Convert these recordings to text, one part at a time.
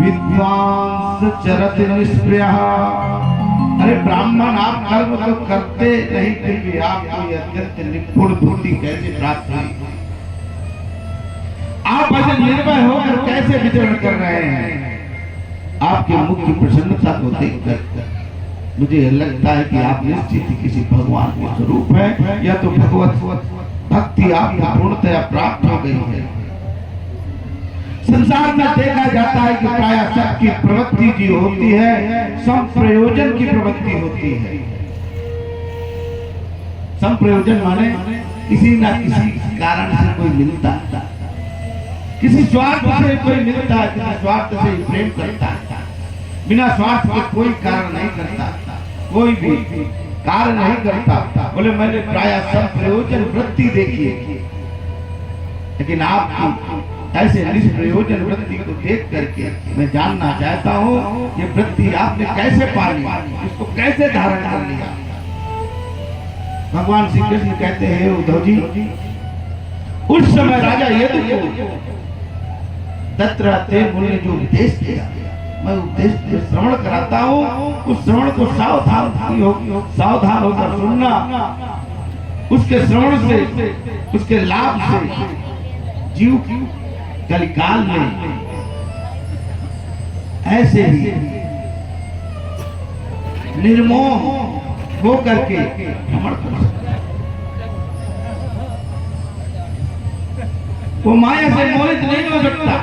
विद्वांस चरत निष्प्रयः। अरे ब्राह्मण, आप कर्म तो करते नहीं थे कि आपको ये अत्यंत निपुण बुद्धि कैसे प्राप्त हुई? आप ऐसे निर्भय होकर कैसे विचरण कर रहे हैं? आपकी मुख्य प्रसन्नता को देखकर मुझे लगता है कि आप निश्चित ही किसी भगवान के स्वरूप है, या तो भगवत भक्ति आपको पूर्णतया प्राप्त हो गई है। संसार में देखा जाता है कि प्राय सबकी प्रवृत्ति जो होती है संप्रयोजन की प्रवृत्ति होती है। संप्रयोजन माने किसी ना किसी कारण से कोई मिलता है, किसी स्वार्थ से कोई मिलता है, किसी स्वार्थ से प्रेम करता है, बिना स्वार्थ के कोई कारण नहीं करता, कोई भी कार्य नहीं करता। बोले मैंने प्राय संप्रयोजन वृत्ति देखी है, लेकिन आप ऐसे निष्प्रयोजन वृत्ति को देख करके मैं जानना चाहता हूँ ये वृत्ति आपने कैसे पाली, इसको कैसे धारण कर लिया? भगवान श्री कृष्ण कहते हैं उद्धव जी, उस समय राजा यदु को दत्तात्रेय मुनि ने जो उपदेश दिया, मैं उपदेश श्रवण कराता हूँ, उस श्रवण को सावधान होकर सुनना। उसके श्रवण से, उसके लाभ से जीव कलिकाल में ऐसे ही निर्मोह होकर के भ्रमण कर सकता है। वो माया से मोहित नहीं हो सकता,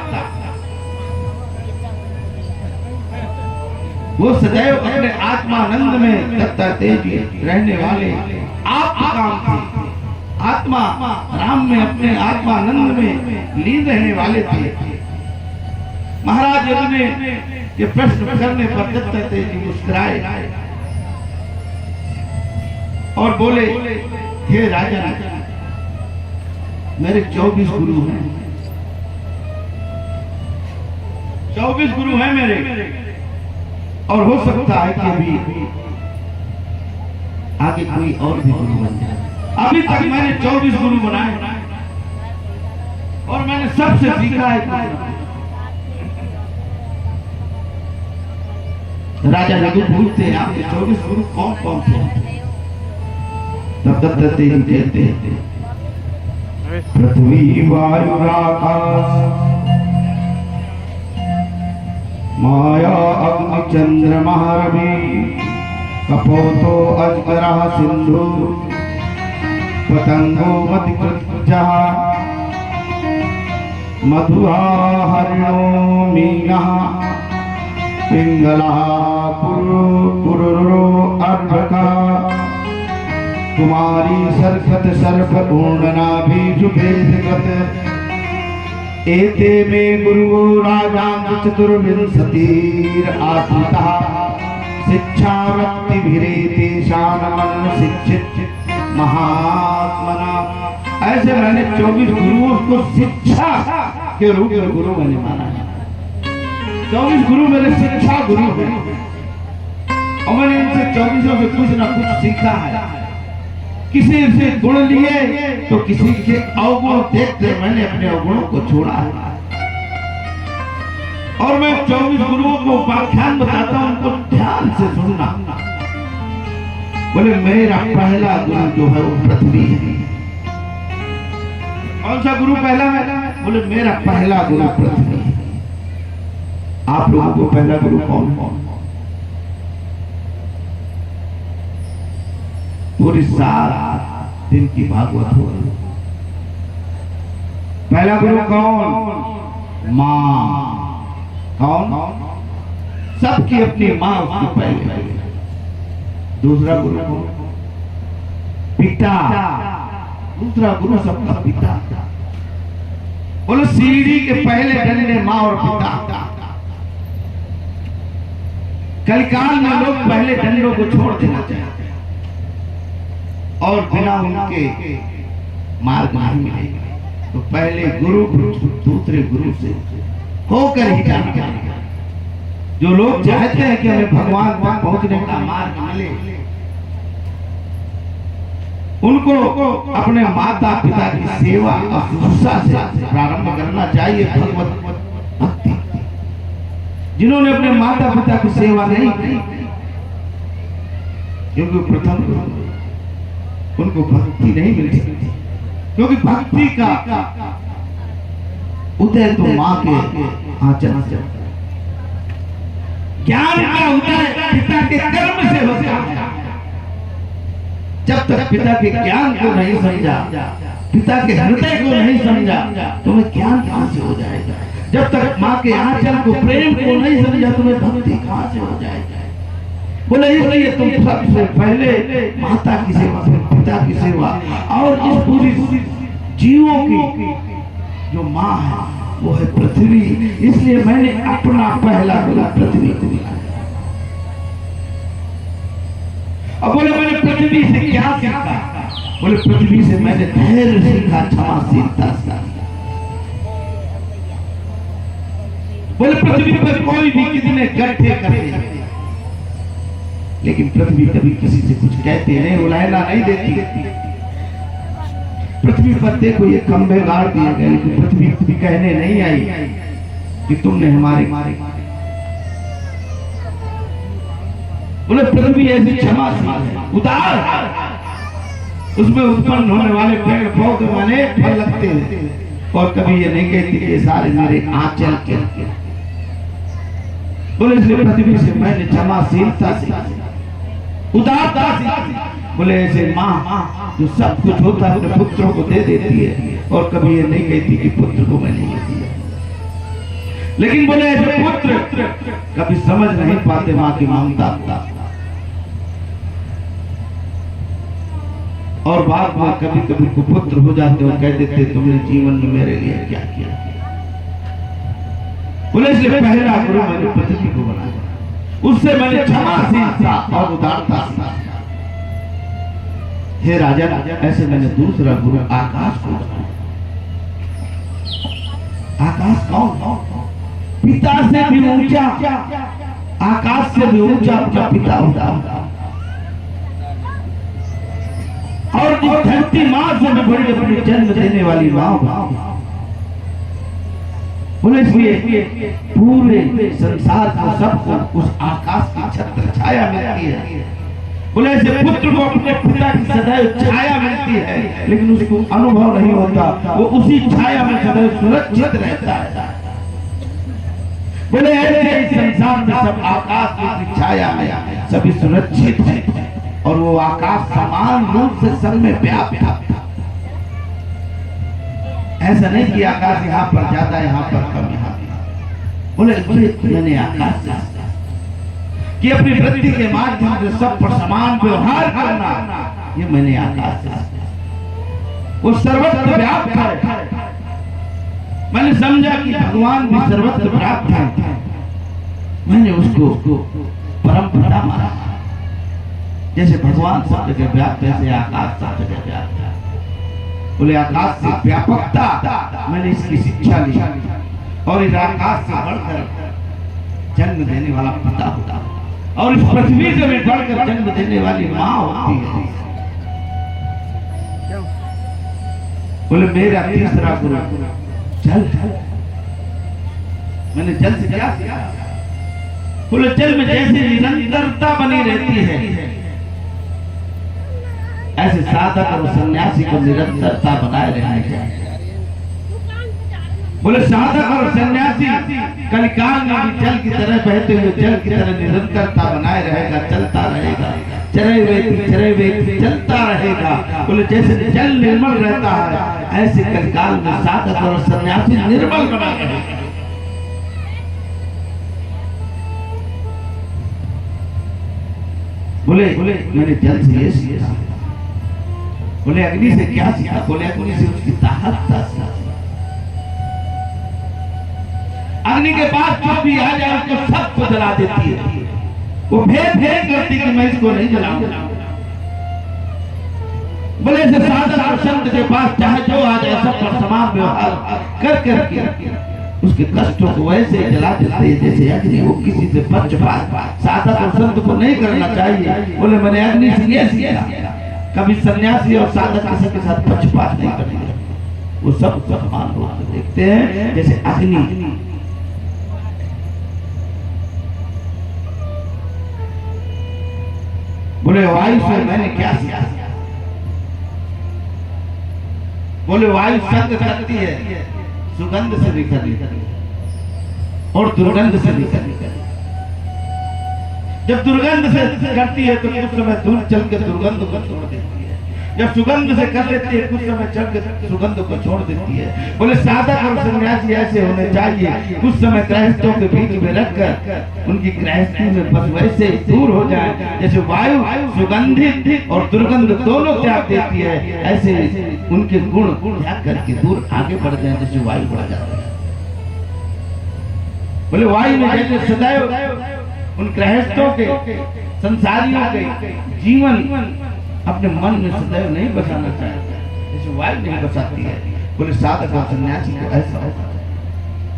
वो सदैव अपने आत्मानंद में दत्तात्रेय रहने वाले आत्मकाम थे। आत्मा राम में अपने आत्मानंद में लीन रहने वाले थे। महाराज यदु ने ये प्रश्न करने पर दत्तात्रेय जी मुस्कुराए और बोले, हे राजा, मेरे 24 गुरु हैं, 24 गुरु हैं मेरे, और हो सकता है कि अभी आगे कोई और भी गुरु बन जाए। अभी तक मैंने 24 गुरु बनाए और मैंने सबसे सीखा है। राजा यदु पूछते हैं आपके 24 गुरु कौन कौन से? तब दत्तात्रेय जी कहते हैं, पृथ्वी वायु आकाश माया अग्नि चंद्रमा रवि कपोतो अजगरः सिंधु पतंगो मतिकृत्यः मधुआ हरिणो मीनः पिंगलः पुरुरो अर्भका कुमारी सरखत सर्प पूर्णनाभिजुभेदगत एते मे गुरु राजान चतुर्विंशतिर् आश्रितः शिक्षावृत्तिभिरेतेषां मन शिक्षित महात्मना। ऐसे मैंने 24 गुरुओं को शिक्षा के रूप में गुरु मैंने माना है। 24 गुरु मेरे शिक्षा गुरु हैं और मैंने इनसे 24 से कुछ ना कुछ सीखा है। किसी से गुण लिए तो किसी के अवगुण देखते मैंने अपने अवगुणों को छोड़ा है। और मैं 24 गुरुओं को व्याख्यान बताता हूं, उनको ध्यान से सुनना। बोले मेरा पहला गुरु जो है वो पृथ्वी है। कौन सा गुरु पहला है? बोले मेरा पहला गुरु पृथ्वी है। आप लोगों को पहला गुरु कौन कौन? पूरी 7 दिन की भागवत हो रही। पहला गुरु कौन? माँ। कौन? सबकी अपनी माँ उसकी पहले। दूसरा गुरु कौन? पिता। दूसरा गुरु सबका पिता। बोलो सीढ़ी के पहले डंडे माँ और पिता। कलिकाल में लोग पहले डंडों को छोड़ देना चाहते हैं और बिना उनके मार्ग नहीं मिलेगा। तो पहले गुरु दूसरे गुरु से होकर ही जाना चाहिए। जो लोग चाहते हैं कि हमें भगवान तक पहुंचने का मार्ग मिले, उनको अपने माता पिता की सेवा और शुश्रूषा से प्रारंभ करना चाहिए। भगवत भक्ति जिन्होंने अपने माता पिता की सेवा नहीं की, क्योंकि प्रथम उनको भक्ति नहीं मिल सकती, क्योंकि भक्ति का उदय तो मां के आंचल से, ज्ञान का उदय पिता के कर्म से होता है। जब तक पिता के ज्ञान को नहीं समझा, पिता के हृदय को नहीं समझा, तुम्हें ज्ञान कहां से हो जाएगा? जब तक माँ के आंचल को, प्रेम को नहीं समझा, तुम्हें भक्ति कहां से हो जाएगा? बोले इसलिए तुम सबसे पहले माता की सेवा, फिर पिता की सेवा, और इस पूरी जीवों की जो माँ है वो है पृथ्वी। इसलिए मैंने अपना पहला गुरु पृथ्वी को दिया। अब बोले मैंने पृथ्वी से क्या सीखा? बोले पृथ्वी से मैंने धैर्य सीखा, क्षमाशीलता सीखा। बोले पृथ्वी पर कोई भी कितने गड्ढे करे, लेकिन पृथ्वी कभी किसी से कुछ कहते नहीं, उलाहना नहीं देती। पृथ्वी पर देखो ये खंभे गाड़ दिए गए, लेकिन पृथ्वी कभी कहने नहीं आई कि तुमने हमारे मारे। बोले पृथ्वी ऐसी क्षमाशील है, उदार है। उसमें उत्पन्न होने वाले पेड़ पौधे माने फल लगते हैं, और कभी ये नहीं कहती कि सारे मेरे आंचल के। बोले इसलिए पृथ्वी से मैंने क्षमाशीलता सीखी, उदारता सीखी। बोले ऐसे माँ जो सब कुछ होता है अपने पुत्रों को दे देती है, और कभी ये नहीं कहती कि पुत्र को मैंने ये दिया। लेकिन बोले ऐसे पुत्र कभी समझ नहीं पाते माँ की ममता, और बाद में कभी कभी कुपुत्र हो जाते और कह देते तुमने जीवन में मेरे लिए क्या किया। बोले इसलिए पहला गुरु मैंने पृथ्वी को बनाया, उससे मैंने क्षमाशीलता और उदारता सीखा। हे राजा, ऐसे मैंने दूसरा गुरु आकाश को बनाया। आकाश कौन? पिता से भी ऊंचा, आकाश से भी ऊंचा अपना पिता होता, और जिस धरती मां से भी बड़ी अपनी जन्म देने वाली मां। बोले इसलिए पूरे संसार को, सबको उस आकाश की छत्र छाया मिलती है। बोले ऐसे पुत्र को अपने पिता की सदैव छाया मिलती है, लेकिन उसको अनुभव नहीं होता, वो उसी छाया में सदैव सुरक्षित रहता है। बोले ऐसे इस संसार में सब आकाश की छाया में सभी सुरक्षित है, और वो आकाश समान रूप से सब में व्याप्त है। ऐसा नहीं कि आकाश यहाँ पर ज्यादा, यहाँ पर कम, यहाँ। बोले मैंने आकाश से कि अपनी वृत्ति के माध्यम से सब पर समान व्यवहार करना, ये मैंने आकाश से। वो सर्वत्र व्याप्त है। मैंने समझा कि भगवान भी सर्वत्र व्याप्त है, मैंने उसको परम पिता माना। जैसे भगवान सब जगह व्याप्त है, ऐसे आकाश सब जगह व्याप्त है। बोले आकाश से व्यापकता मैंने इसकी शिक्षा ली, और इस आकाश से बढ़कर जन्म देने वाला पिता होता, और इस पृथ्वी से भी बढ़कर जन्म देने वाली माँ होती है। बोले मेरा तीसरा गुरु जल। मैंने जल से क्या सीखा? बोले जल में जैसे निरंतरता बनी रहती है, ऐसे साधक और सन्यासी को निरंतरता बनाए रहनी चाहिए। बोले साधक और सन्यासी कलिकाल में भी जल की तरह बहते हुए, जल की तरह निरंतरता बनाए रहेगा, चलता रहेगा, चरे व्यक्ति चलता रहेगा। बोले जैसे जल निर्मल रहता है, ऐसे कलिकाल में साधक और सन्यासी निर्मल बना रहेगा। बोले मैंने जल से ये सीखा। बोले अग्नि से क्या सीखा? बोले अग्नि से उसकी ताकत सीखा। अग्नि के पास जो भी आ जाए उसको सबको जला देती है, वो भेद करती कि मैं इसको नहीं जलाऊंगा। बोले ऐसे साधक और संत के पास चाहे जो आ जाए सब पर समान व्यवहार करके उसके कष्टों को वैसे जला देते हैं जैसे अग्नि वो किसी से पक्षपात साधक और संत को नहीं करना चाहिए। बोले मैंने अग्नि से ये सीखा, कभी सन्यासी और साधक किसी के साथ पक्षपात नहीं करना, वो सब समान रूप से देखते हैं। जैसे अग्नि बोले वायु से मैंने क्या सीखा? बोले वायु संग करती है, सुगंध से भी करती है और दुर्गंध से भी करती है। जब दुर्गंध से करती है तो कुछ समय दूर चल के दुर्गंध को छोड़ देती है, जब सुगंध से कर लेती है कुछ समय चल के सुगंध को छोड़ देती है। बोले साधक और सन्यासी ऐसे होने चाहिए, कुछ समय गृहस्थों के बीच में रखकर उनकी गृहस्थी में बस वैसे दूर हो जाए जैसे वायु सुगंधित और दुर्गंध दोनों त्याग देती है, ऐसे उनके गुण त्याग करके दूर आगे बढ़ जाए जैसे वायु बढ़ जाता है। बोले वायु में जैसे सदैव उन गृहस्थों के संसारियों के जीवन अपने मन में सदैव नहीं बसाना चाहता है, जैसे वायु नहीं बसाती है। बोले साधक और सन्यासी को ऐसा होता है।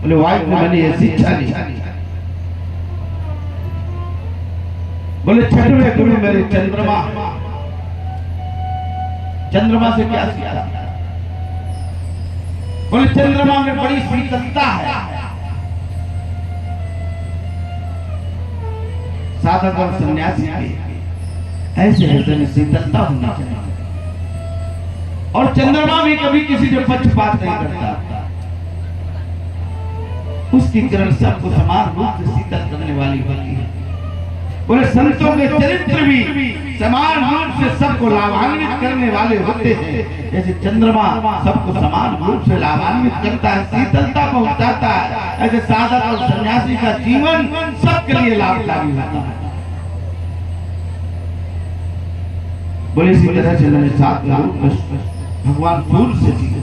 बोले वायु को मैंने ये शिक्षा दी। बोले छठवें गुरु मेरे चंद्रमा, चंद्रमा से क्या सीखा? बोले चंद्रमा में बड़ी शीतलता है। साधक और सन्यासी की ऐसे हृदय में शीतलता होनी चाहिए। और चंद्रमा भी कभी किसी से पक्षपात नहीं करता, उसकी किरण सबको समान रूप से शीतल करने वाली होती है। बोले संतों के चरित्र भी समान रूप से सबको लाभान्वित करने वाले होते हैं। जैसे चंद्रमा सबको समान रूप से लाभान्वित करता है, शीतलता पहुंचाता है, ऐसे साधक और सन्यासी का जीवन सबके लिए लाभकारी होता है। बोले इसी तरह से मैंने सात भगवान सूर्य से सीखा।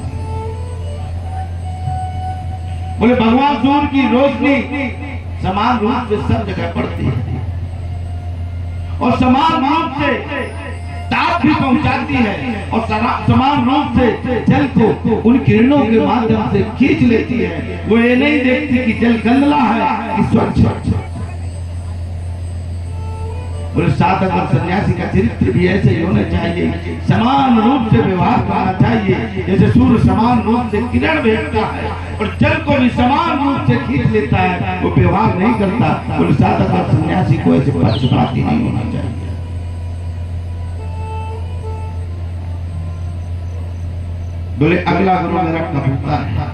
बोले भगवान सूर्य की रोशनी समान रूप से सब जगह पड़ती है और समान रूप से ताप भी पहुंचाती है और समान रूप से जल को उन किरणों के माध्यम से खींच लेती है। वो ये नहीं देखती कि जल गंदला है कि स्वच्छ। बोले साधक और सन्यासी का चरित्र भी ऐसे ही होना चाहिए, समान रूप से व्यवहार करना चाहिए। जैसे सूर्य समान रूप से किरण भेजता है और जल को भी समान रूप से खींच लेता है, वो व्यवहार नहीं करता। बोले साधक और सन्यासी को ऐसे पक्षपाती नहीं होना चाहिए। बोले अगला गुरु मेरा कबूतर है।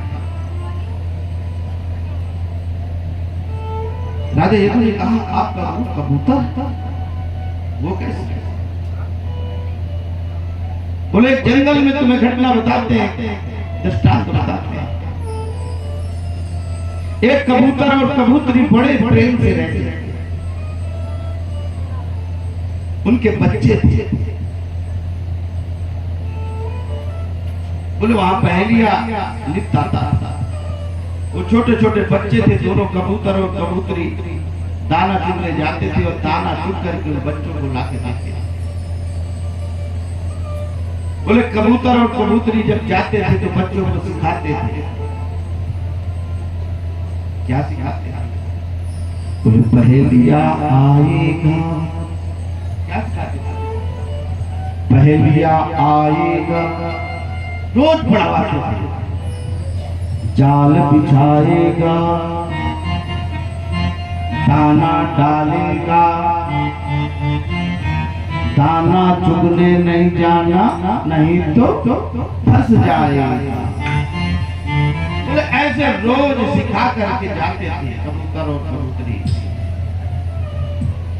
राजा ये तो कहा आपका गुरु कबूतर, वो कैसे? बोले जंगल में तुम्हें घटना बताते हैं, दृष्टांत बताते हैं। एक कबूतर और कबूतरी बड़े प्रेम से रहते हैं, उनके बच्चे थे। बोले वहां पहेलियां लिखता था, वो छोटे छोटे बच्चे थे, दोनों कबूतर और कबूतरी दाना चुगने जाते थे और दाना चुग करके बच्चों को लाके देते थे। बोले कबूतर और कबूतरी जब जाते थे तो बच्चों को सिखाते थे। क्या सिखाते थे? बोले पहेलिया आएगा। क्या सिखाते थे? पहेलिया आएगा, रोज पढ़ाते थे। जाल बिछाएगा, दाना डालेगा, दाना चुगने नहीं जाना, नहीं तो फंस जाएगा। बोले ऐसे रोज सिखा करके जाते थे कबूतर और कबूतरी।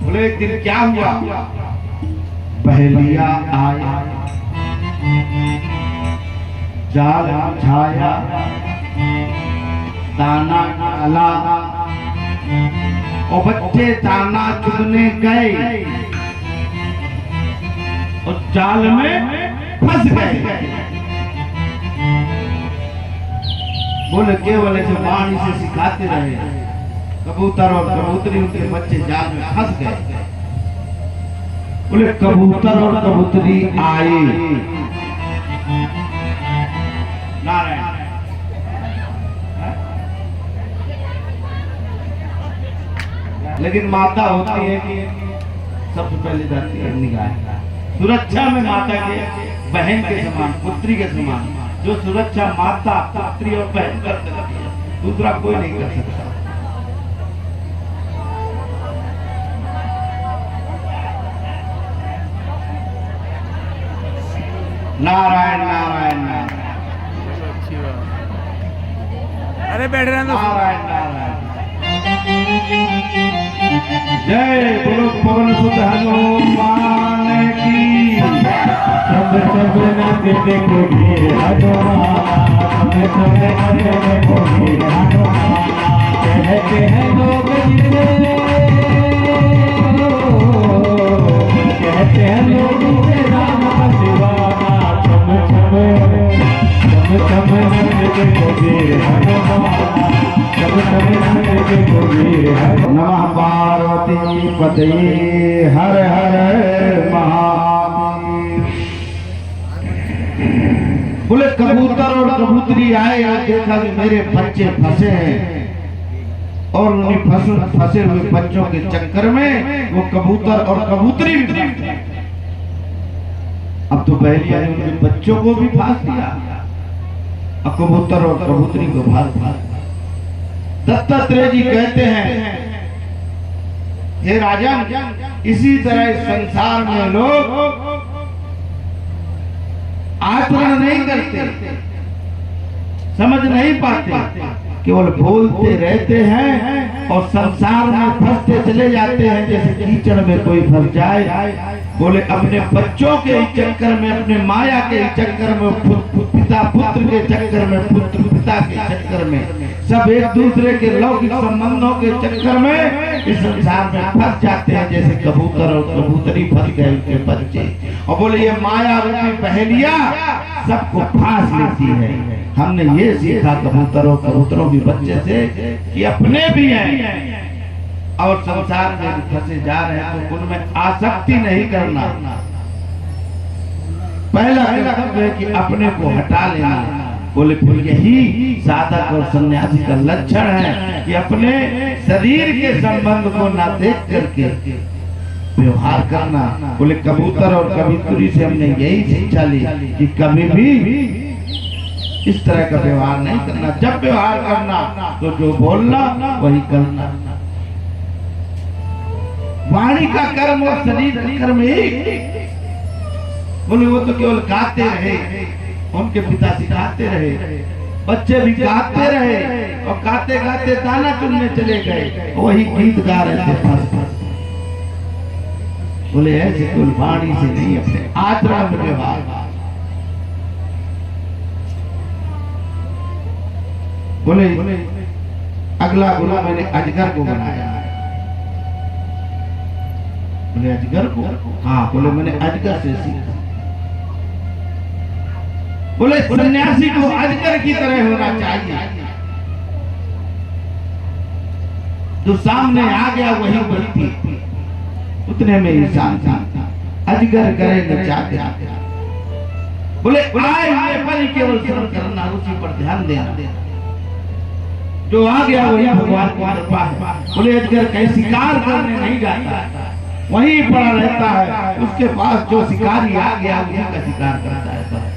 बोले एक दिन क्या हुआ? पहेलिया आया, जाल बिछाया, दाना डाला और बच्चे दाना चुगने गए और जाल में फंस गए। बोले केवल ऐसे वाणी से सिखाते रहे, कबूतर और कबूतरी उनके बच्चे जाल में फंस गए। बोले कबूतर और कबूतरी आए, नारायण लेकिन माता होती है कि सबसे पहले जाती है निगाह। सुरक्षा में माता के बहन के समान, पुत्री के समान, जो सुरक्षा माता पुत्री और बहन कर सकती है दूसरा कोई नहीं कर सकता। नारायण नारायण नारायण। अच्छी बात। अरे बैठ रहे हैं नारायण नारायण। जय बोलो पवन सुत हनुमान की। सब सब नचते गोरी हनुमान, सब सब नचते गोरी हनुमान। कहते हैं लोग जिसे, कहते हैं लोग जिसे राम का दीवाना। सब सब नचते गोरी हनुमान, सब सब नचते गोरी हनुमान। नमः पार्वती पतये हर हर महादेव। बोले कबूतर और कबूतरी आए और देखा कि मेरे बच्चे फंसे हैं और उन्हें फंसे हुए बच्चों के चक्कर में वो कबूतर और कबूतरी भी फंस गए। अब तो पहले उनके बच्चों को भी फांस दिया और कबूतर और कबूतरी को फांस दिया। दत्तात्रेय जी कहते हैं, हे राजन, इसी तरह इस संसार में लोग आचरण नहीं करते, समझ नहीं पाते, केवल बोलते रहते हैं और संसार में फंसते चले जाते हैं जैसे कीचड़ में कोई फंस जाए। बोले अपने बच्चों के चक्कर में, अपने माया के चक्कर में, पिता पुत्र के चक्कर में, पुत्र पिता के चक्कर में, सब एक दूसरे के लौकिक संबंधों के चक्कर में इस संसार में फंस जाते हैं जैसे कबूतर और कबूतरी फंस गए उनके बच्चे। और बोले ये माया रूपी पहेलियां सबको फांस लेती है। हमने ये सीखा कबूतरों कबूतरों के बच्चे से कि अपने भी हैं और संसार में फंसे जा रहे हैं तो उनमें आसक्ति नहीं करना। पहला कर्तव्य है कि अपने को हटा लेना। बोले फिर यही साधक और सन्यासी का लक्षण है कि अपने शरीर के संबंध को ना देख करके व्यवहार करना। बोले कबूतर और कबूतरी से हमने यही शिक्षा ली कि कभी भी इस तरह का व्यवहार नहीं करना। जब व्यवहार करना तो जो बोलना वही करना। वाणी का कर्म और शरीर का कर्म एक। बोले वो तो केवल गाते रहे, उनके पिता सिखाते रहे, बच्चे भी गाते रहे और गाते गाते दाना चुनने चले गए, वही गीत गा रहे थे पास पास। बोले ऐसे केवल वाणी से नहीं, अपने आचरण में व्यवहार। बोले अगला गुना मैंने अजगर को बनाया। बोले अजगर को? हाँ। बोले मैंने अजगर से सीखा। बोले सन्यासी को अजगर की तरह होना चाहिए, जो सामने आ गया वही बोलती, उतने में इंसान था। अजगर करे न चाहते। बोले आए हुए पर केवल श्रवण करना, उसी पर ध्यान देना, जो आ गया वही भगवान की कृपा है। बोले अजगर कहीं शिकार करने नहीं जाता, वहीं पड़ा रहता है, उसके पास जो शिकारी आ गया उसी का शिकार करता है।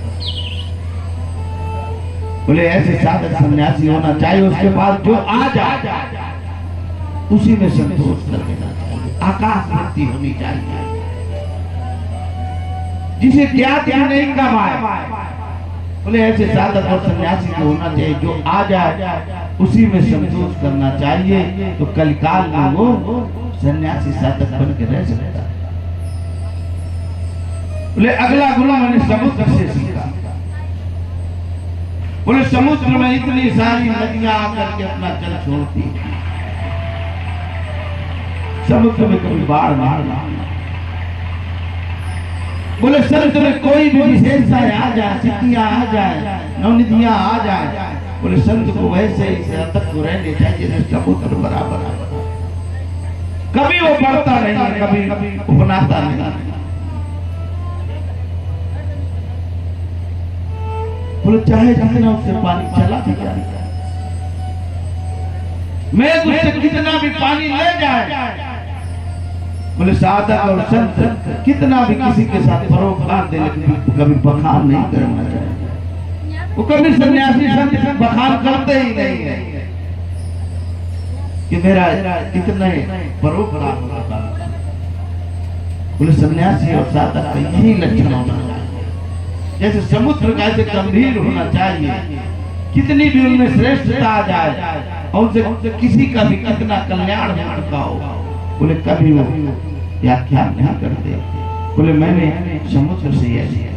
बोले ऐसे साधक सन्यासी होना चाहिए, उसके पास जो आ जाए उसी में संतोष कर देना चाहिए। आकाश वृत्ति होनी चाहिए, जिसे क्या नहीं कमाए। बोले ऐसे साधक और सन्यासी को होना चाहिए, जो आ जाए उसी में संतोष करना चाहिए। तो कलिकाल में वो सन्यासी साधक बन के रह सकता है। बोले अगला गुरु मैंने समुद्र से सीखा। बोले समुद्र में इतनी सारी नदियां आकर के अपना जल छोड़ती, समुद्र में कभी बाढ़ मारना। बोले समुद्र में कोई भी विशेषता आ जाए, सिद्धियां आ जाए, नवनिधियां आ जाए, बोले संत को वैसे ही साधक को रहने चाहिए जैसे समुद्र बराबर। कभी वो बढ़ता नहीं, कभी उपनाता नहीं। बोले चाहे जितना उससे पानी चला भी जाए, मैं उससे कितना भी पानी ले जाए। बोले साधक और संत कितना भी किसी के साथ परोपकार दे, लेकिन कभी बखान नहीं करना चाहिए। वो कभी सन्यासी संत बखान करते ही नहीं है कि मेरा इतना परोपकार होगा। बोले सन्यासी और साधक का यही लक्षण होना चाहिए। जैसे समुद्र का ऐसे गंभीर होना चाहिए, कितनी भी उनमें श्रेष्ठता आ जाए और उनसे किसी का भी कितना कल्याण हो चुका हो, बोले कभी वो व्याख्या नहीं करते। बोले मैंने समुद्र से यह सीखा,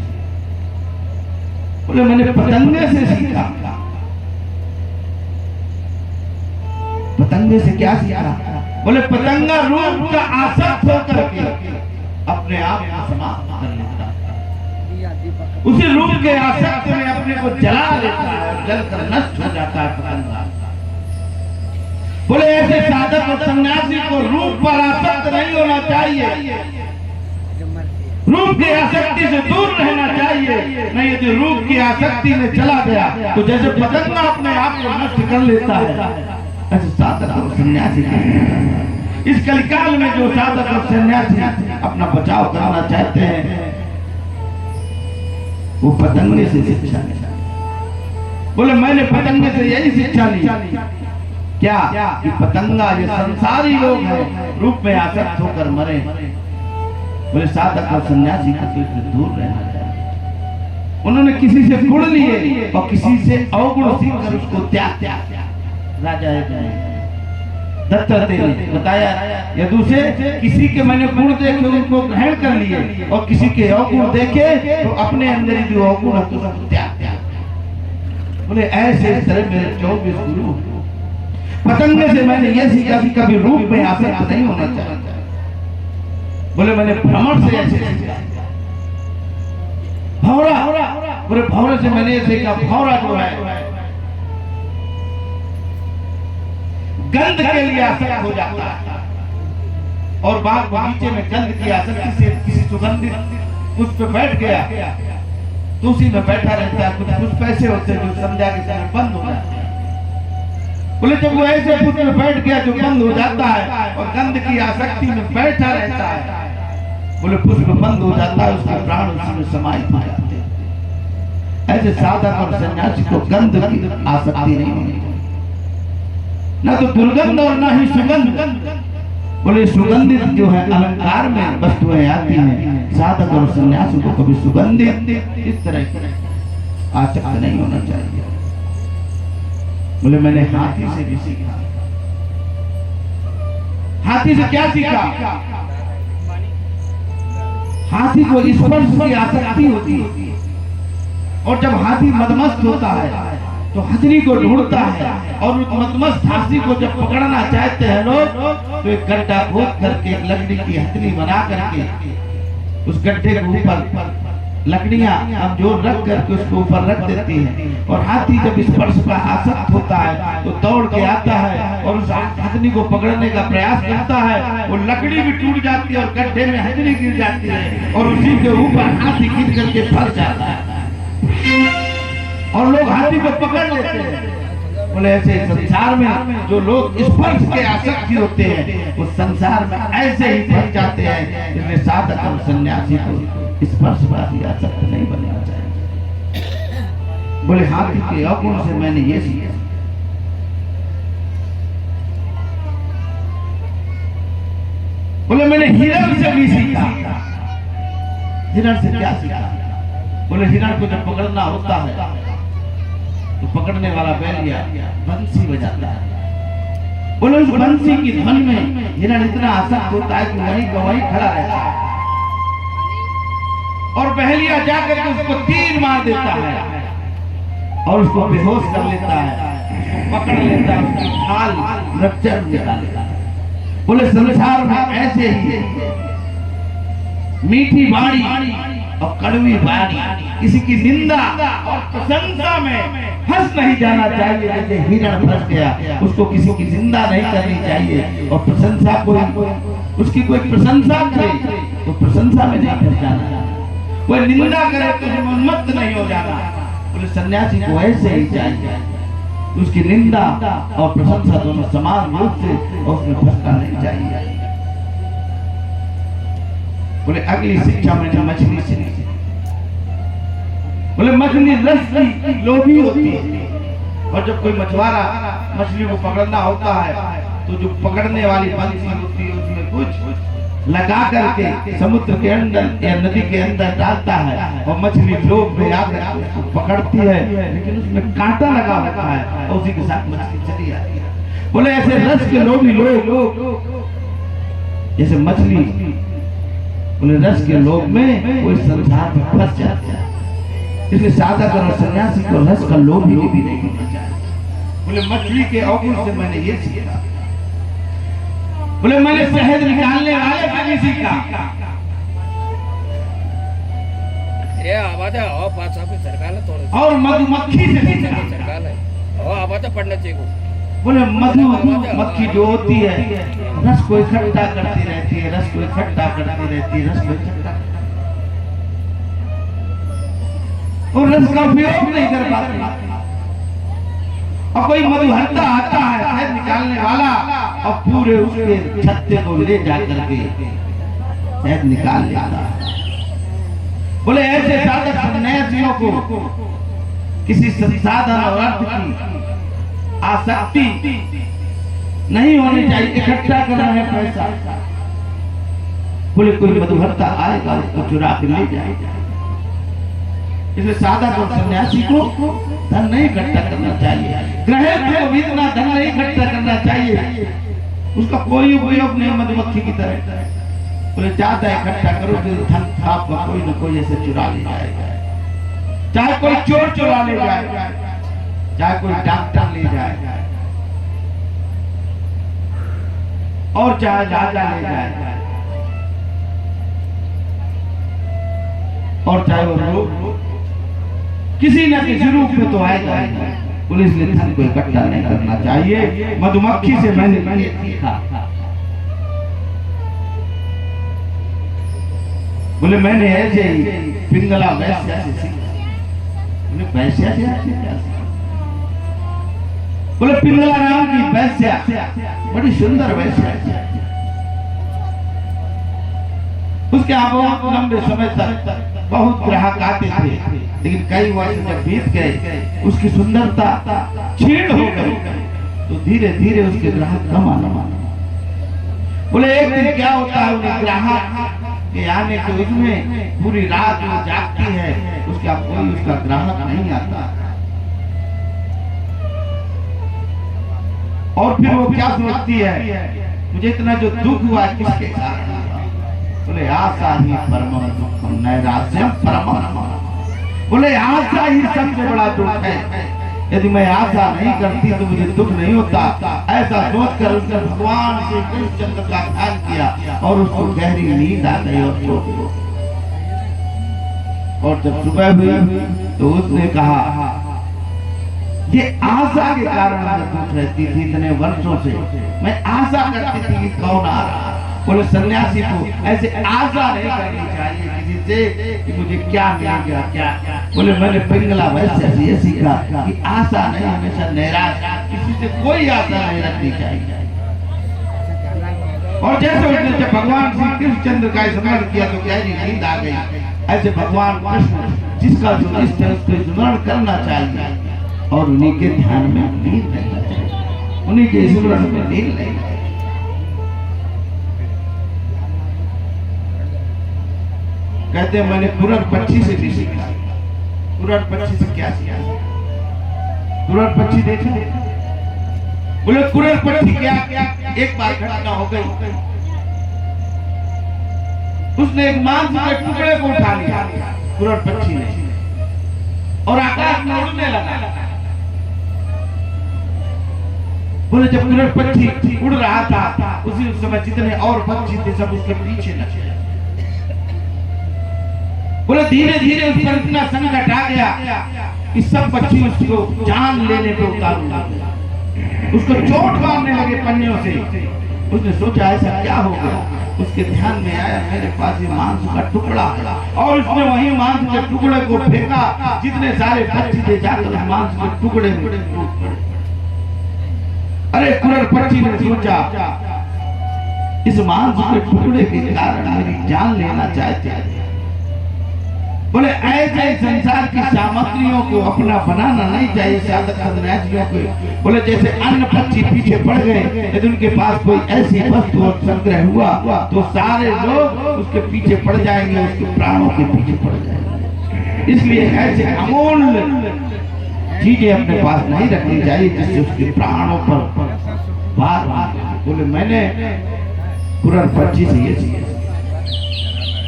बोले मैंने पतंगे से सीखा। पतंगे से क्या सीखा? बोले पतंगा रूप का आसक्त होकर के अपने आप को समाप्त कर लेता, उसी रूप के आसक्त में अपने को जला लेता है, जलकर नष्ट हो जाता है पतंगा। बोले ऐसे साधक और सन्यासी को रूप पर आसक्त नहीं होना चाहिए, रूप की आसक्ति से दूर रहना चाहिए। नहीं यदि रूप की आसक्ति में चला गया तो जैसे पतंगा अपने आप को नष्ट कर लेता है, ऐसे साधक और सन्यासी इस कलिकाल में जो साधक और सन्यासी अपना बचाव करना चाहते हैं वो पतंगे से शिक्षा ली। बोले मैंने पतंगे से यही शिक्षा ली, क्या कि पतंगा ये संसारी लोग हैं, रूप में आसक्त होकर मरे। बोले साधक और सन्यासी को इससे दूर रहना चाहिए। उन्होंने किसी से गुण लिए और किसी से अवगुण सीखकर उसको त्याग। राजा दत्तात्रेय ने बताया यदु से किसी के मैंने गुण देखे उनको ग्रहण कर लिए और किसी के अवगुण देखे तो अपने अंदर ही जो अवगुण है उसको त्याग। बोले ऐसे तरह मेरे 24 गुरु। पतंगे से मैंने यह सीखा कि कभी रूप में आसक्त नहीं होना चाहिए। बोले मैंने भ्रमण से ऐसे सीखा, भौरा। बोले भौरे से मैंने ये सीखा, भौरा जो है गंध के लिए आसक्त हो जाता है और बाग बगीचे में गंध की आसक्ति से किसी सुगंधित पुष्प पे बैठ गया तो उसी में बैठा रहता है। कुछ पुष्प ऐसे होते हैं जो संध्या के समय बंद हो जाते हैं। बोले जब वो ऐसे पुष्प में बैठ गया जो बंद हो जाता है और गंध की आसक्ति में बैठा रहता है, बोले पुष्प बंद हो जाता है, उसके प्राण उसी में समाहित हो जाते हैं। ऐसे साधक और सन्यासी को गंध की आसक्ति नहीं होनी, ना तो दुर्गंध और ना ही सुगंध। बोले सुगंधित जो है अलंकार में वस्तुएं आती हैं, साधक और सन्यासी को कभी सुगंधित इस तरह की आसक्त नहीं होना चाहिए। बोले मैंने हाथी से भी सीखा। हाथी से क्या सीखा? हाथी को स्पर्श की आसक्ति होती है और जब हाथी मदमस्त होता है तो हथनी को ढूंढता है और उस मदमस्त हाथी को जब पकड़ना चाहते हैं लोग तो एक गड्ढा खोद करके एक लकड़ी की हथनी बना करके उस गड्ढे के ऊपर लकड़ियां हम जोर रख करके उसको ऊपर रख देती हैं और हाथी जब स्पर्श का आसक्त होता है तो दौड़ के आता है और उस हथनी को पकड़ने का प्रयास करता है। वो लकड़ी भी टूट जाती है और गड्ढे में हथनी गिर जाती है और उसी के ऊपर हाथी गिर करके फंस जाता है और लोग हाथी को पकड़ लेते हैं। बोले ऐसे संसार में जो लोग स्पर्श के आसक्ति होते हैं वो संसार में ऐसे ही फंस जाते हैं। इसलिए साधक और सन्यासी को स्पर्श पर आसक्त नहीं बनना चाहिए। बोले हाथी के अवगुण से मैंने ये सीखा। बोले मैंने हिरण से भी सीखा। हिरण से क्या सीखा? बोले हिरण को जब पकड़ना होता है तो पकड़ने वाला बैलिया बंसी बजाता है। बोले उस बंसी की धुन में हिरण इतना आसक्त होता है कि वहीं का वहीं खड़ा रहता है और बहलिया जाकर के उसको तीर मार देता है और उसको बेहोश कर लेता है, पकड़ लेता है, उसकी खाल रक्चर निकाल लेता है। बोले संसार में ऐसे ही मीठी बाणी और कड़वी बाणी, किसी की निंदा और प्रशंसा में फंस नहीं जाना चाहिए। जैसे हिरण फंस गया, उसको किसी की निंदा नहीं करनी चाहिए और प्रशंसा कोई उसकी कोई प्रशंसा करे तो प्रशंसा में नहीं फंस जाना, कोई निंदा करे तो उन्मत्त नहीं हो जाना। बोले सन्यासी को ऐसे ही चाहिए, उसकी निंदा और प्रशंसा दोनों समान रूप से और उसमें फंसना नहीं चाहिए। बोले अगली शिक्षा मैंने मछली से ली। बोले मछली रस की लोभी होती है और जब कोई मछुआरा मछली को पकड़ना होता है तो जो पकड़ने वाली बंसी होती है उसमें कुछ लगा करके समुद्र के अंदर या नदी के अंदर डालता है और मछली लोभ में आकर उसको पकड़ती है, लेकिन उसमें कांटा लगा होता है और उसी के साथ मछली चली आती है। बोले ऐसे रस के लोभी लोग जैसे मछली, बोले रस के लोभ में वो इस संसार में फंस जाते हैं। इसलिए साधक और सन्यासी को रस का लोभ भी नहीं होना चाहिए। बोले मछली के अवगुण से मैंने ये सीखा। बोले मैंने शहद निकालने वाले से नहीं सीखा। ये आवाज है और पास आप सरकार है थोड़ा और मधुमक्खी से सीखा। सरकार है और आवाज पढ़ना चाहिए। बोले मधुमक्खी जो होती है रस को इकट्ठा करती रहती है, रस को इकट्ठा करती रहती है, रस को इकट्ठा, और रस का उपयोग नहीं कर पाती। और कोई मधुहंता आता है शहद निकालने वाला और पूरे उसके छत्ते को ले जाकर के शहद निकाल लेता है। बोले ऐसे साधक सन्यासियों को किसी संसाधन और अर्थ की आसक्ति नहीं होनी चाहिए। इकट्ठा करना है पैसा, बोले कोई मधुहंता आएगा उसको चुरा के ले जाएगा। इसलिए साधक और सन्यासी को धन नहीं इकट्ठा करना चाहिए। गृहस्थ को भी इतना धन नहीं इकट्ठा करना चाहिए, उसका कोई उपयोग नहीं मधुमक्खी की तरह। बोले ज्यादा इकट्ठा करो तो धन आपका कोई न कोई ऐसे चुरा ले जाएगा। चाहे कोई चोर चुरा ले जाए, चाहे कोई डॉक्टर ले जाए, और चाहे राजा ले जाए, और चाहे वो लोग किसी न किसी रूप में तो आएगा। पुलिस ने धन को इकट्ठा नहीं करना चाहिए। मधुमक्खी से मैंने सीखा। बोले मैंने ऐसे ही पिंगला वैश्या से सीखा। बोले वैश्या से क्या सीखा? बोले पिंगला नाम की वैश्या बड़ी सुंदर वैश्या, उसके यहाँ बहुत लंबे समय तक बहुत ग्राहक आते थे, लेकिन कई वर्ष जब बीत गए उसकी सुंदरता क्षीण हो गई, तो धीरे धीरे उसके ग्राहक कम आना। बोले एक दिन क्या होता है, उन्हें ग्राहक के आने के उसमें पूरी रात वो जागती है, उसका कोई उसका ग्राहक नहीं आता। और फिर वो क्या सोचती है, मुझे इतना जो दुख हुआ किसके कारण? बोले आशा ही परमम दुखम नैराश्यम परमम। बोले आशा ही सबसे बड़ा दुख है। यदि मैं आशा नहीं करती तो मुझे दुख नहीं होता। ऐसा सोचकर उसने भगवान से कृष्णचंद्र का ध्यान किया और उसको गहरी नींद आ गई और सो गई। और जब सुबह हुई तो उसने कहा ये आशा के कारण मैं दुख रहती थी इतने वर्षों से, मैं आशा करती थी कि कौन आ रहा। बोले सन्यासी को ऐसे आशा नहीं करनी चाहिए किसी से कि मुझे क्या मिलेगा क्या। बोले मैंने पिंगला वैश्य से ये सीखा कि आशा नहीं, हमेशा निराश, किसी से कोई आशा नहीं रखनी चाहिए। और जैसे उसने जब भगवान श्री कृष्णचंद्र का स्मरण किया तो गहरी नींद आ गई। ऐसे भगवान कृष्ण जिसका जो इष्ट है उसको स्मरण करना चाहिए और उन्हीं के ध्यान में लीन रहना चाहिए, उन्हीं के स्मरण में लीन रहना चाहिए। कहते हैं मैंने कुरर पक्षी से भी सीखा। कुरर पक्षी से क्या सीखा? कुरर पक्षी देखा? बोले कुरर पक्षी क्या? एक बार घटना हो गई, उसने एक मांस के टुकड़े को उठा लिया कुरर पक्षी ने और आकाश में उड़ने लगा। बोले जब कुरर पक्षी उड़ रहा था उसी समय जितने और पक्षी थे सब उसके पीछे लगे। बोले धीरे धीरे उस पर इतना संकट आ गया कि सब पक्षी उसको जान लेने पे उतारू, उसको चोट मारने लगे पन्नियों से। उसने सोचा ऐसा क्या होगा, उसके ध्यान में आया मेरे पास ये मांस का टुकड़ा है, और उसने वही मांस के टुकड़े को फेंका। जितने सारे पक्षी थे जाकर उस मांस के टुकड़े में टूट पड़े। अरे कुरर पक्षी ने सोचा इस मांस के टुकड़े के कारण मेरी जान लेना चाहते हैं। बोले ऐसे संसार की सामग्रियों को अपना बनाना नहीं चाहिए साधक सन्यासियों को। बोले जैसे अन्य पक्षी पीछे पड़ गए, यदि उनके पास कोई ऐसी वस्तु और संग्रह हुआ तो सारे लोग उसके पीछे पड़ जाएंगे, उसके प्राणों के पीछे पड़ जाएंगे। इसलिए ऐसे अमूल्य चीजें अपने पास नहीं रखनी चाहिए जिससे उसके प्राणों पर बार बार। बोले मैंने पुरान पक्षी से ये सीखा,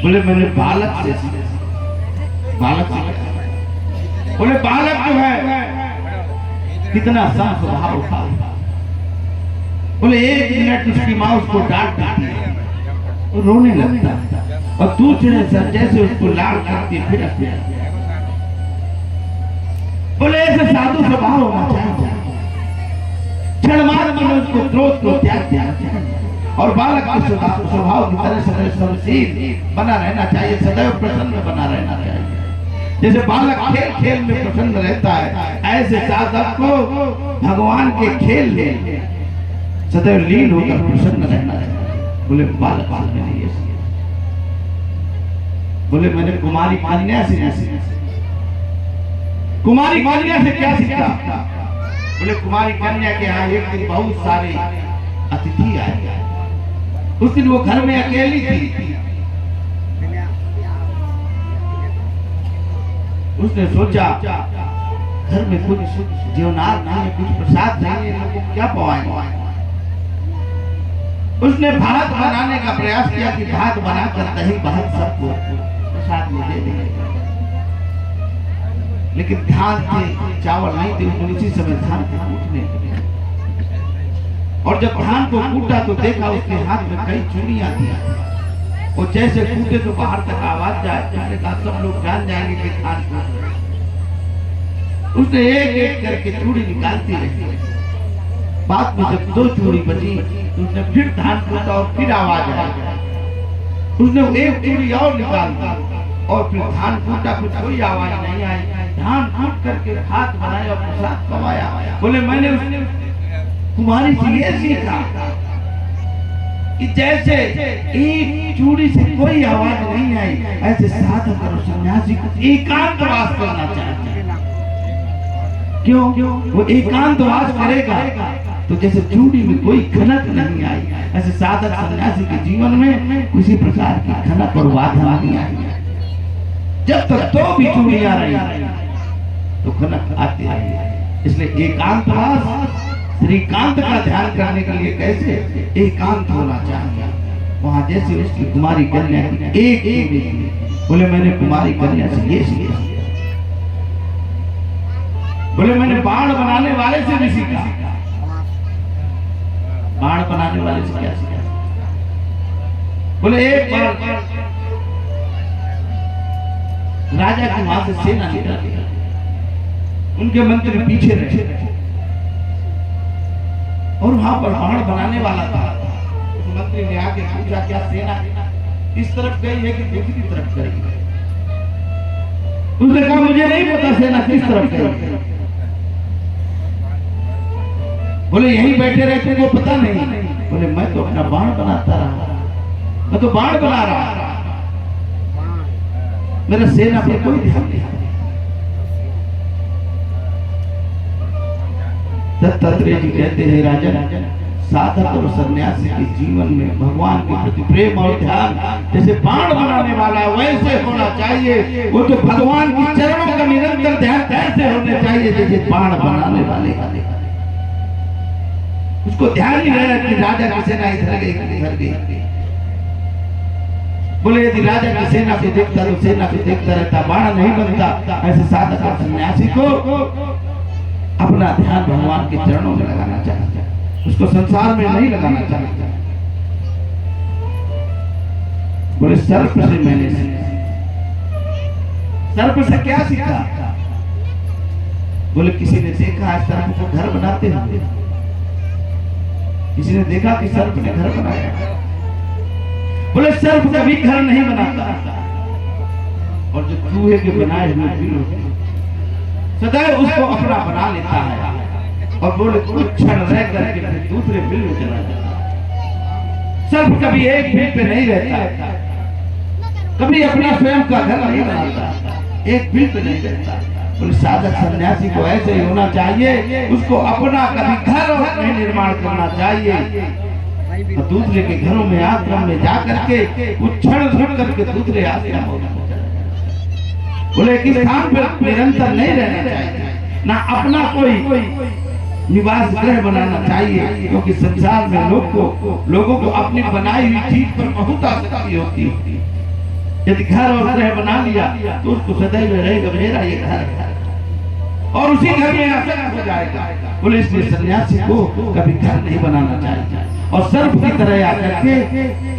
बोले मैंने बालक से सीखा। बालक बोले बालक जो है कितना शांत स्वभाव था। बोले 1 मिनट उसकी माँ उसको डांट देती है, रोने लगता है और दूसरे सर जैसे उसको लाड़ करती फिर बोले ऐसे साधु स्वभाव होना चाहिए। क्षण मात्र में उसको क्रोध को त्याग देना चाहिए और बालक के स्वभाव की तरह सदैव समशील बना रहना चाहिए, सदैव प्रसन्न बना रहना चाहिए। जैसे बालक खेल खेल में प्रसन्न रहता है, ऐसे साधक को भगवान के खेल में सदैव लीन होकर प्रसन्न रहना चाहिए। बोले बालक मैंने ये सीखा। बोले मैंने कुमारी कन्या से सीखा। कुमारी कन्या से क्या सीखा? बोले कुमारी कन्या के यहाँ एक दिन बहुत सारे अतिथि आए। उस दिन वो घर में अकेली थी। उसने सोचा घर में कुछ जीवनार नहीं है, कुछ प्रसाद नहीं है, लोगों को क्या पवाएंगे। उसने भात बनाने का प्रयास किया कि भात बनाकर दही भात सबको प्रसाद में दे देंगे, लेकिन धान थे चावल नहीं थे। उसने उसी समय धान को कूटने लगे और जब धान को कूटा तो देखा उसके हाथ में कई चूड़ियां थी और जैसे कूटे तो बाहर तक आवाज जाए, उसने कहा सब लोग जान जाएंगे कि धान कूट रहे। उसने एक एक करके चूड़ी निकालती रही। बाद में जब 2 चूड़ी बची तो उसने फिर धान कूटा और फिर आवाज आई। उसने एक चूड़ी और निकाल दी और फिर धान कूटा, फिर कोई आवाज नहीं आई। धान कूट करके भात बनाया और प्रसाद खवाया। बोले मैंने उसने कुमारी से ये सीखा कि जैसे एक चूड़ी से कोई आवाज नहीं आई, ऐसे साधक और सन्यासी को एकांतवास करना चाहिए। क्यों? वो एकांतवास करेगा तो जैसे चूड़ी में कोई खनक नहीं आई, ऐसे साधक सन्यासी के जीवन में किसी प्रकार की खनक और बाधा नहीं आई। जब तक 2 भी चूड़ियां रही तो खनक आती रही। इसलिए एकांतवास श्रीकांत का ध्यान करने के लिए कैसे एकांत होना चाहिए। वहां जैसे उसकी कुमारी कन्या एक बोले मैंने कुमारी कन्या से ये सीखा। बोले मैंने बाण बनाने वाले से भी सीखा। बाण बनाने वाले से क्या सीखा? बोले एक बार राजा की वहां से सेना निकल गई, उनके मंत्री पीछे रहे और वहां पर बाण बनाने वाला था। उस मंत्री ने आके पूछा क्या सेना इस तरफ गई है कि दूसरी तरफ गई है? उसने कहा मुझे नहीं पता सेना किस तरफ गई है। बोले यहीं बैठे रहे तुमको पता नहीं? बोले मैं तो अपना बाण बनाता रहा, मैं तो बाण बना रहा, मेरा सेना पे कोई ध्यान नहीं। दत्तात्रेय जी कहते हैं राजन, साधक और सन्यासी के जीवन में भगवान के प्रति प्रेम और ध्यान जैसे बाण बनाने वाला वैसे होना चाहिए। वो तो भगवान की चरणों का निरंतर ध्यान ऐसे होने चाहिए जैसे बाण बनाने वाले। उसको ध्यान ही रहा कि राजा की सेना इधर गई इधर गई। बोले यदि राजा की सेना को देखता तो सेना को देखता रहता, बाण नहीं बनता। ऐसे साधक और सन्यासी को अपना ध्यान भगवान के चरणों में लगाना चाहिए, उसको संसार में नहीं लगाना चाहिए। बोले सर्प से मैंने सीखा। सर्प से क्या सीखा? बोले किसी ने देखा है सर्प को घर बनाते हुए, किसी ने देखा कि सर्प ने घर बनाया। बोले सर्प कभी घर नहीं बनाता और जो चूहे के बनाए हुए बिल सदैव उसको अपना बना लेता है और बोले कुछ क्षण रह करके फिर दूसरे बिल में चला जाता है। सर्प कभी एक बिल पे नहीं रहता, कभी अपना स्वयं का घर नहीं बनाता। एक भी पे नहीं रहता। बोले साधक सन्यासी को ऐसे ही होना चाहिए, उसको अपना कभी घर और नहीं निर्माण करना चाहिए, और दूसरे के घरों में आश्रम में जा करके उछड़ उछड़ करके दूसरे आश्रम हो जाए। बोले कि स्थान पर निरंतर नहीं रहना चाहिए, ना अपना कोई निवास गृह बनाना चाहिए, क्योंकि संसार में लोगों को अपनी बनाई हुई चीज पर बहुत आसक्ति होती है। यदि घर और गृह बना लिया तो उसको सदैव रहेगा मेरा ये घर है, और उसी घर में आसक्त हो जाएगा। बोले इसलिए सन्यासी को कभी घर नहीं बनाना चाहिए, और सर्प की तरह आकर के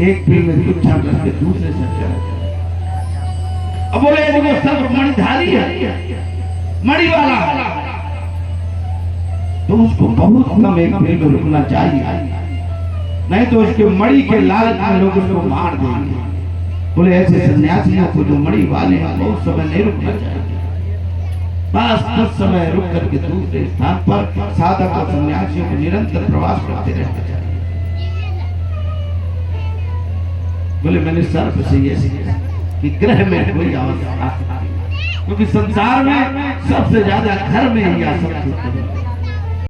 एक पेड़ में गुच्छा करके दूसरे से चला जाए। अब बोले वो सर्प मणिधारी है, मणि वाला, तो उसको बहुत कम एक पेड़ में रुकना चाहिए, नहीं तो उसके मणि के लालच में लोग उसको मार देंगे। बोले ऐसे सन्यासियों को जो मणि वाले हैं बहुत समय नहीं रुकना चाहिए, बस कुछ समय रुक करके दूसरे स्थान पर साधक और सन्यासियों को निरंतर प्रवास करते रहना चाहिए। बोले मैंने सर्प से ये सीखा कि ग्रह में कोई आवश्यकता, क्योंकि संसार में सबसे ज्यादा घर में ही आसक्त होते हैं।